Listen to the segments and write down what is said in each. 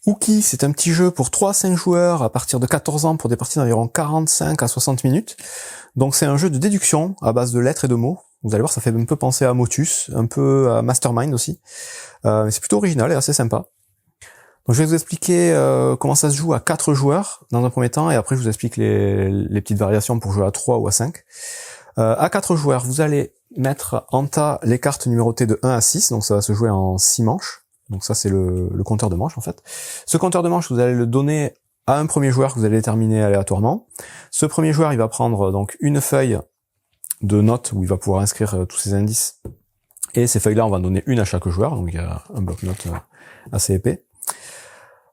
Ouki, c'est un petit jeu pour 3 à 5 joueurs à partir de 14 ans pour des parties d'environ 45 à 60 minutes. Donc c'est un jeu de déduction à base de lettres et de mots. Vous allez voir, ça fait un peu penser à Motus, un peu à Mastermind aussi. Mais c'est plutôt original et assez sympa. Donc je vais vous expliquer comment ça se joue à 4 joueurs dans un premier temps, et après je vous explique les petites variations pour jouer à 3 ou à 5. À 4 joueurs, vous allez mettre en tas les cartes numérotées de 1 à 6, donc ça va se jouer en 6 manches. Donc ça c'est le compteur de manches en fait. Ce compteur de manches, vous allez le donner à un premier joueur que vous allez déterminer aléatoirement. Ce premier joueur, il va prendre donc une feuille de notes où il va pouvoir inscrire tous ses indices. Et ces feuilles-là, on va en donner une à chaque joueur, donc il y a un bloc-notes assez épais.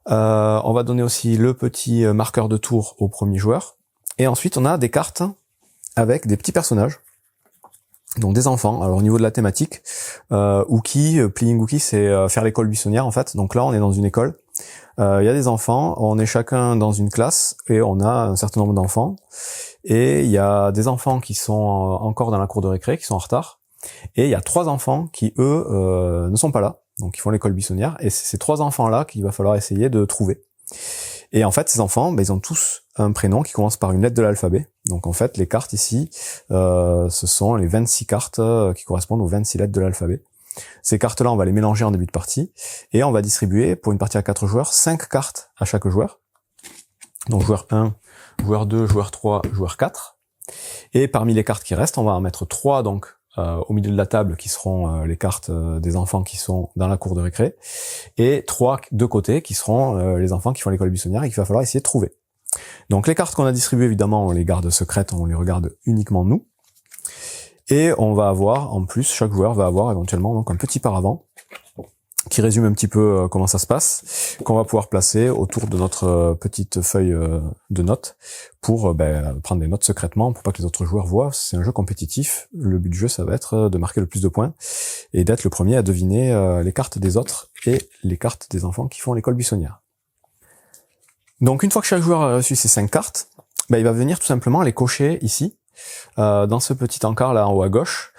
On va donner aussi le petit marqueur de tour au premier joueur. Et ensuite, on a des cartes avec des petits personnages, donc des enfants. Alors au niveau de la thématique, Ouki, Playing Ouki, c'est faire l'école buissonnière en fait. Donc là, on est dans une école. Il y a des enfants, on est chacun dans une classe et on a un certain nombre d'enfants. Et il y a des enfants qui sont encore dans la cour de récré, qui sont en retard. Et il y a 3 enfants qui, eux, ne sont pas là. Donc ils font l'école buissonnière. Et c'est ces 3 enfants-là qu'il va falloir essayer de trouver. Et en fait, ces enfants, ils ont tous un prénom qui commence par une lettre de l'alphabet. Donc en fait, les cartes ici, ce sont les 26 cartes qui correspondent aux 26 lettres de l'alphabet. Ces cartes-là, on va les mélanger en début de partie. Et on va distribuer, pour une partie à 4 joueurs, 5 cartes à chaque joueur. Donc joueur 1, joueur 2, joueur 3, joueur 4. Et parmi les cartes qui restent, on va en mettre 3 donc au milieu de la table qui seront les cartes des enfants qui sont dans la cour de récré, et 3 de côté qui seront les enfants qui font l'école buissonnière et qu'il va falloir essayer de trouver. Donc les cartes qu'on a distribuées, évidemment, on les garde secrètes, on les regarde uniquement nous. Et on va avoir, en plus, chaque joueur va avoir éventuellement donc un petit paravent qui résume un petit peu comment ça se passe, qu'on va pouvoir placer autour de notre petite feuille de notes pour prendre des notes secrètement pour pas que les autres joueurs voient. C'est un jeu compétitif. Le but du jeu, ça va être de marquer le plus de points et d'être le premier à deviner les cartes des autres et les cartes des enfants qui font l'école buissonnière. Donc une fois que chaque joueur a reçu ses 5 cartes, il va venir tout simplement les cocher ici, dans ce petit encart là en haut à gauche,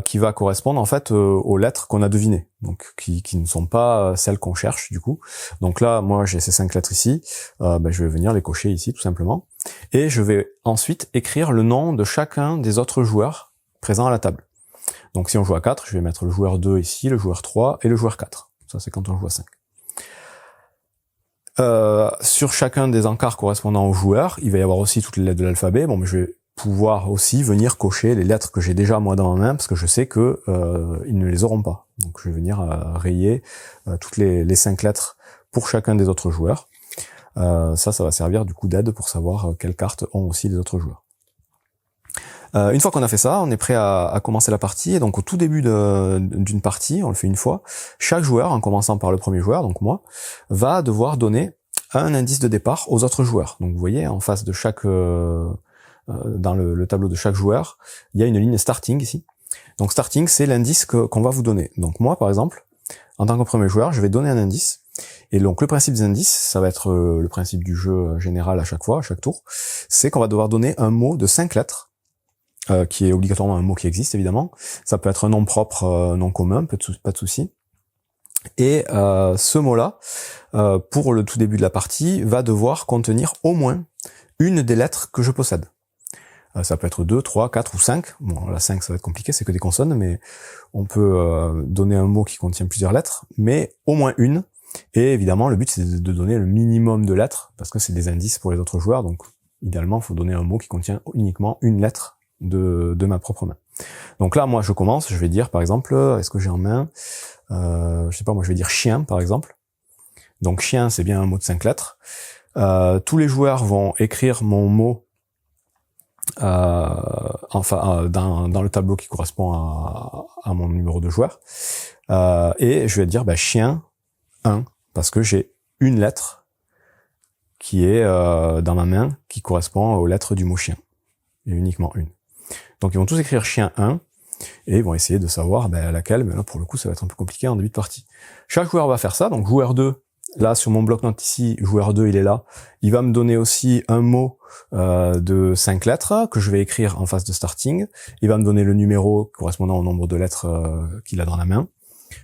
qui va correspondre en fait aux lettres qu'on a devinées, donc qui ne sont pas celles qu'on cherche du coup. Donc là, moi j'ai ces 5 lettres ici, je vais venir les cocher ici tout simplement, et je vais ensuite écrire le nom de chacun des autres joueurs présents à la table. Donc si on joue à 4, je vais mettre le joueur 2 ici, le joueur 3 et le joueur 4. Ça c'est quand on joue à 5. Sur chacun des encarts correspondant aux joueurs, il va y avoir aussi toutes les lettres de l'alphabet. Je vais pouvoir aussi venir cocher les lettres que j'ai déjà moi dans ma main, parce que je sais que ils ne les auront pas. Donc je vais venir rayer toutes les 5 lettres pour chacun des autres joueurs. Ça va servir du coup d'aide pour savoir quelles cartes ont aussi les autres joueurs. Une fois qu'on a fait ça, on est prêt à commencer la partie. Et donc au tout début d'une partie, on le fait une fois, chaque joueur, en commençant par le premier joueur, donc moi, va devoir donner un indice de départ aux autres joueurs. Donc vous voyez, en face de chaque dans le tableau de chaque joueur, il y a une ligne starting ici. Donc starting, c'est l'indice qu'on va vous donner. Donc moi, par exemple, en tant que premier joueur, je vais donner un indice. Et donc le principe des indices, ça va être le principe du jeu général à chaque fois, à chaque tour, c'est qu'on va devoir donner un mot de 5 lettres, qui est obligatoirement un mot qui existe évidemment. Ça peut être un nom propre, nom commun, pas de souci. Et ce mot-là, pour le tout début de la partie, va devoir contenir au moins une des lettres que je possède. Ça peut être 2, 3, 4 ou 5. Bon, la 5, ça va être compliqué, c'est que des consonnes, mais on peut donner un mot qui contient plusieurs lettres, mais au moins une. Et évidemment, le but, c'est de donner le minimum de lettres, parce que c'est des indices pour les autres joueurs, donc idéalement, il faut donner un mot qui contient uniquement une lettre de ma propre main. Donc là, moi, je commence, je vais dire, par exemple, est-ce que j'ai en main, je sais pas, moi, je vais dire chien, par exemple. Donc chien, c'est bien un mot de 5 lettres. Tous les joueurs vont écrire mon mot dans le tableau qui correspond à mon numéro de joueur. Et je vais dire chien 1, parce que j'ai une lettre qui est dans ma main qui correspond aux lettres du mot chien. Et uniquement une. Donc ils vont tous écrire chien 1 et ils vont essayer de savoir laquelle, mais là pour le coup ça va être un peu compliqué en début de partie. Chaque joueur va faire ça, donc joueur 2, là sur mon bloc-notes ici, joueur 2 il est là, il va me donner aussi un mot de 5 lettres que je vais écrire en face de starting, il va me donner le numéro correspondant au nombre de lettres qu'il a dans la main,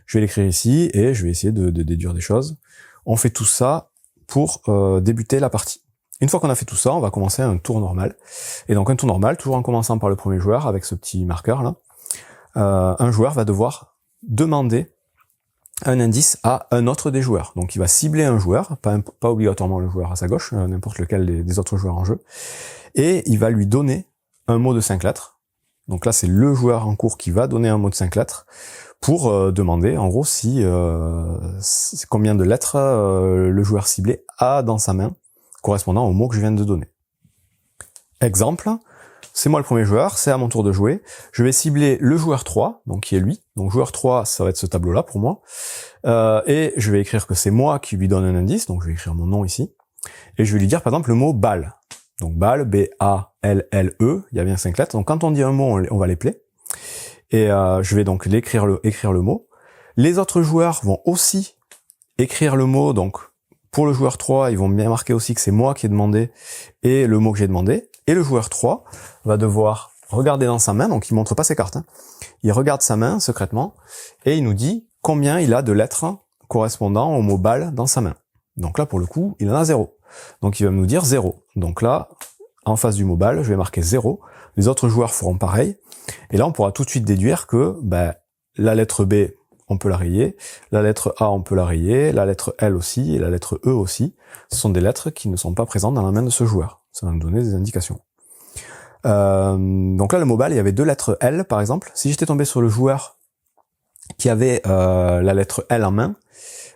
je vais l'écrire ici et je vais essayer de déduire des choses. On fait tout ça pour débuter la partie. Une fois qu'on a fait tout ça, on va commencer un tour normal. Et donc un tour normal, toujours en commençant par le premier joueur, avec ce petit marqueur là, un joueur va devoir demander un indice à un autre des joueurs. Donc il va cibler un joueur, pas obligatoirement le joueur à sa gauche, n'importe lequel des autres joueurs en jeu, et il va lui donner un mot de 5 lettres. Donc là c'est le joueur en cours qui va donner un mot de 5 lettres pour demander en gros si combien de lettres le joueur ciblé a dans sa main correspondant au mot que je viens de donner. Exemple, c'est moi le premier joueur, c'est à mon tour de jouer. Je vais cibler le joueur 3, donc qui est lui. Donc joueur 3, ça va être ce tableau-là pour moi. Et je vais écrire que c'est moi qui lui donne un indice, donc je vais écrire mon nom ici. Et je vais lui dire par exemple le mot balle. Donc balle, B-A-L-L-E, il y a bien 5 lettres. Donc quand on dit un mot, on va l'épeler. Et je vais donc écrire le mot. Les autres joueurs vont aussi écrire le mot, donc pour le joueur 3, ils vont bien marquer aussi que c'est moi qui ai demandé et le mot que j'ai demandé. Et le joueur 3 va devoir regarder dans sa main, donc il montre pas ses cartes. Il regarde sa main secrètement et il nous dit combien il a de lettres correspondant au mot balle dans sa main. Donc là, pour le coup, il en a 0. Donc il va nous dire 0. Donc là, en face du mot balle, je vais marquer 0. Les autres joueurs feront pareil. Et là, on pourra tout de suite déduire que la lettre B, on peut la rayer, la lettre A, on peut la rayer, la lettre L aussi, et la lettre E aussi. Ce sont des lettres qui ne sont pas présentes dans la main de ce joueur. Ça va nous donner des indications. Donc là, le mot balle, il y avait 2 lettres L, par exemple. Si j'étais tombé sur le joueur qui avait la lettre L en main,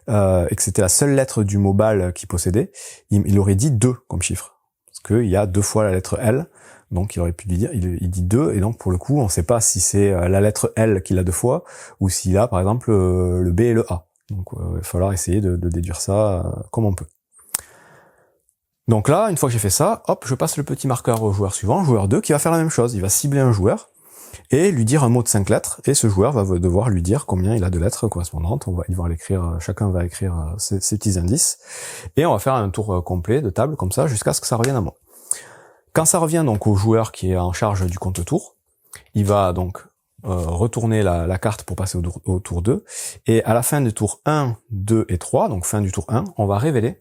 et que c'était la seule lettre du mot balle qu'il possédait, il aurait dit 2 comme chiffre. Parce qu'il y a 2 fois la lettre L, donc il aurait pu lui dire, il dit 2, et donc pour le coup, on ne sait pas si c'est la lettre L qu'il a 2 fois, ou s'il a par exemple le B et le A. Donc il va falloir essayer de déduire ça comme on peut. Donc là, une fois que j'ai fait ça, hop, je passe le petit marqueur au joueur suivant, joueur 2, qui va faire la même chose. Il va cibler un joueur et lui dire un mot de 5 lettres, et ce joueur va devoir lui dire combien il a de lettres correspondantes. Ils vont l'écrire, chacun va écrire ses petits indices, et on va faire un tour complet de table comme ça jusqu'à ce que ça revienne à moi. Quand ça revient donc au joueur qui est en charge du compte tour, il va donc retourner la carte pour passer au tour 2, et à la fin du tour 1, 2 et 3, donc fin du tour 1, on va révéler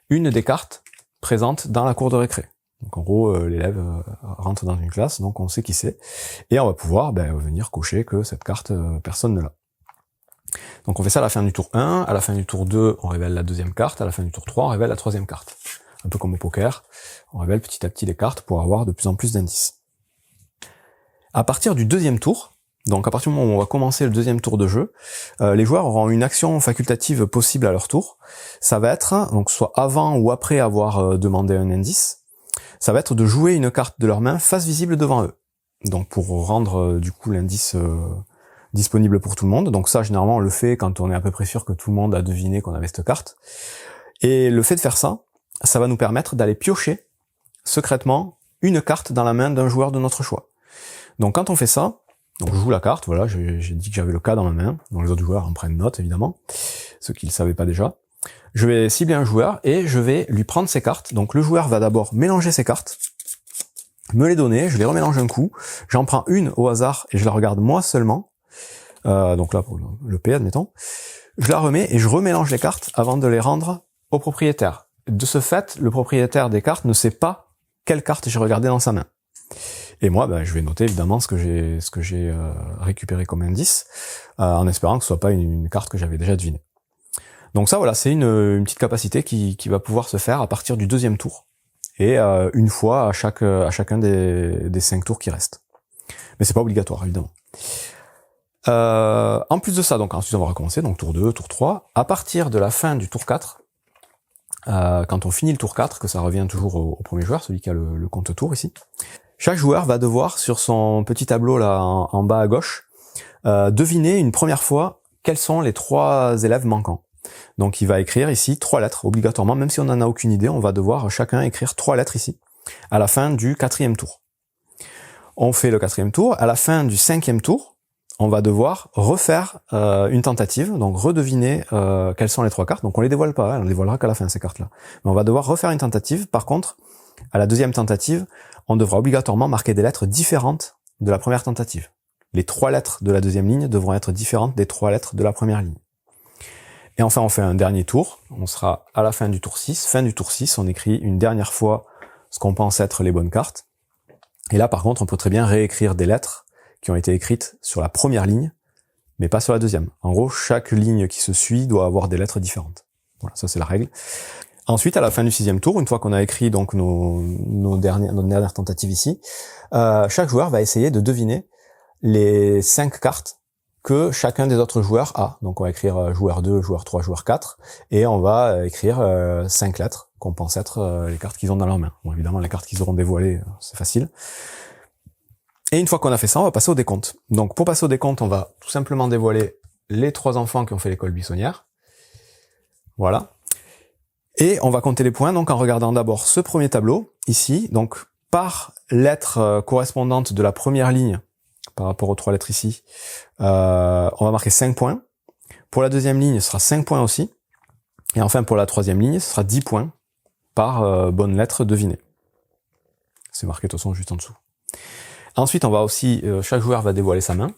une des cartes présentes dans la cour de récré. Donc en gros, l'élève rentre dans une classe, donc on sait qui c'est, et on va pouvoir venir cocher que cette carte, personne ne l'a. Donc on fait ça à la fin du tour 1, à la fin du tour 2, on révèle la deuxième carte, à la fin du tour 3, on révèle la troisième carte. Un peu comme au poker, on révèle petit à petit les cartes pour avoir de plus en plus d'indices. À partir du deuxième tour, donc à partir du moment où on va commencer le deuxième tour de jeu, les joueurs auront une action facultative possible à leur tour. Ça va être, donc soit avant ou après avoir demandé un indice, ça va être de jouer une carte de leur main face visible devant eux. Donc pour rendre du coup l'indice disponible pour tout le monde. Donc ça, généralement, on le fait quand on est à peu près sûr que tout le monde a deviné qu'on avait cette carte. Et le fait de faire ça, ça va nous permettre d'aller piocher secrètement une carte dans la main d'un joueur de notre choix. Donc quand on fait ça, donc je joue la carte, voilà, j'ai dit que j'avais le cas dans ma main, donc les autres joueurs en prennent note évidemment, ceux qui ne le savaient pas déjà. Je vais cibler un joueur et je vais lui prendre ses cartes. Donc le joueur va d'abord mélanger ses cartes, me les donner, je les remélange un coup, j'en prends une au hasard et je la regarde moi seulement, donc là pour le P admettons, je la remets et je remélange les cartes avant de les rendre au propriétaire. De ce fait, le propriétaire des cartes ne sait pas quelle carte j'ai regardé dans sa main. Et moi, je vais noter évidemment ce que j'ai récupéré comme indice, en espérant que ce soit pas une carte que j'avais déjà devinée. Donc ça, voilà, c'est une petite capacité qui va pouvoir se faire à partir du deuxième tour, et une fois à chacun des 5 tours qui restent. Mais c'est pas obligatoire, évidemment. En plus de ça, donc ensuite on va recommencer, donc tour 2, tour 3. À partir de la fin du tour 4, quand on finit le tour 4, que ça revient toujours au premier joueur, celui qui a le compte tour ici, chaque joueur va devoir, sur son petit tableau là en bas à gauche, deviner une première fois quels sont les 3 élèves manquants. Donc il va écrire ici 3 lettres, obligatoirement, même si on n'en a aucune idée, on va devoir chacun écrire 3 lettres ici, à la fin du 4e tour. On fait le 4e tour, à la fin du 5e tour, on va devoir refaire une tentative, donc redeviner quelles sont les 3 cartes. Donc on les dévoile pas, on les dévoilera qu'à la fin ces cartes-là. Mais on va devoir refaire une tentative. Par contre, à la deuxième tentative, on devra obligatoirement marquer des lettres différentes de la première tentative. Les 3 lettres de la deuxième ligne devront être différentes des 3 lettres de la première ligne. Et enfin, on fait un dernier tour. On sera à la fin du tour 6. Fin du tour 6, on écrit une dernière fois ce qu'on pense être les bonnes cartes. Et là, par contre, on peut très bien réécrire des lettres qui ont été écrites sur la première ligne, mais pas sur la deuxième. En gros, chaque ligne qui se suit doit avoir des lettres différentes. Voilà, ça c'est la règle. Ensuite, à la fin du 6e tour, une fois qu'on a écrit donc nos dernières tentatives ici, chaque joueur va essayer de deviner les 5 cartes que chacun des autres joueurs a. Donc on va écrire joueur 2, joueur 3, joueur 4, et on va écrire 5 lettres qu'on pense être les cartes qu'ils ont dans leur main. Bon, évidemment, les cartes qu'ils auront dévoilées, c'est facile. Et une fois qu'on a fait ça, on va passer au décompte. Donc pour passer au décompte, on va tout simplement dévoiler les 3 enfants qui ont fait l'école buissonnière. Voilà. Et on va compter les points, donc en regardant d'abord ce premier tableau, ici, donc par lettre correspondante de la première ligne, par rapport aux 3 lettres ici, on va marquer 5 points. Pour la deuxième ligne, ce sera 5 points aussi. Et enfin, pour la troisième ligne, ce sera 10 points par bonne lettre devinée. C'est marqué de toute façon juste en dessous. Ensuite, on va aussi, chaque joueur va dévoiler sa main,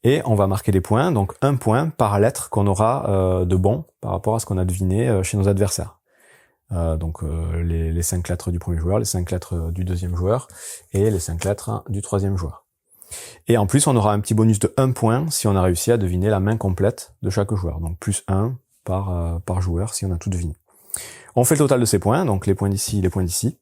et on va marquer des points, donc 1 point par lettre qu'on aura de bon par rapport à ce qu'on a deviné chez nos adversaires. Donc les 5 lettres du premier joueur, les 5 lettres du deuxième joueur, et les 5 lettres du troisième joueur. Et en plus, on aura un petit bonus de 1 point si on a réussi à deviner la main complète de chaque joueur. Donc plus 1 par joueur si on a tout deviné. On fait le total de ces points, donc les points d'ici, les points d'ici.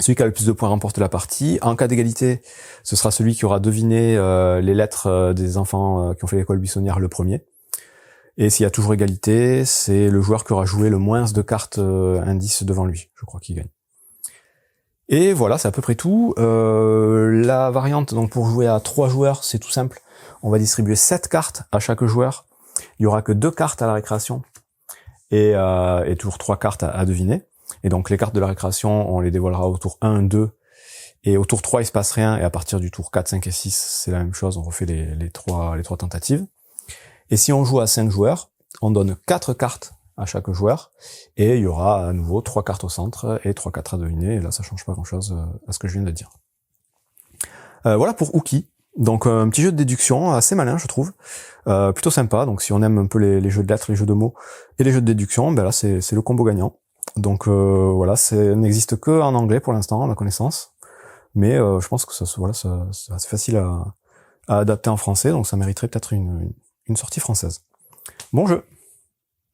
Celui qui a le plus de points remporte la partie. En cas d'égalité, ce sera celui qui aura deviné les lettres des enfants qui ont fait l'école buissonnière le premier. Et s'il y a toujours égalité, c'est le joueur qui aura joué le moins de cartes indices devant lui. Je crois qu'il gagne. Et voilà, c'est à peu près tout. La variante, donc pour jouer à 3 joueurs, c'est tout simple. On va distribuer 7 cartes à chaque joueur. Il y aura que 2 cartes à la récréation et toujours 3 cartes à deviner. Et donc les cartes de la récréation, on les dévoilera au tour 1, 2, et au tour 3, il se passe rien, et à partir du tour 4, 5 et 6, c'est la même chose, on refait les trois tentatives. Et si on joue à 5 joueurs, on donne 4 cartes à chaque joueur, et il y aura à nouveau 3 cartes au centre et 3 cartes à deviner, et là ça change pas grand chose à ce que je viens de dire. Voilà pour Ooki. Donc un petit jeu de déduction assez malin je trouve, plutôt sympa, donc si on aime un peu les jeux de lettres, les jeux de mots et les jeux de déduction, ben là c'est le combo gagnant. Donc voilà, ça n'existe que en anglais pour l'instant à ma connaissance, mais je pense que c'est assez facile à adapter en français, donc ça mériterait peut-être une sortie française. Bon jeu.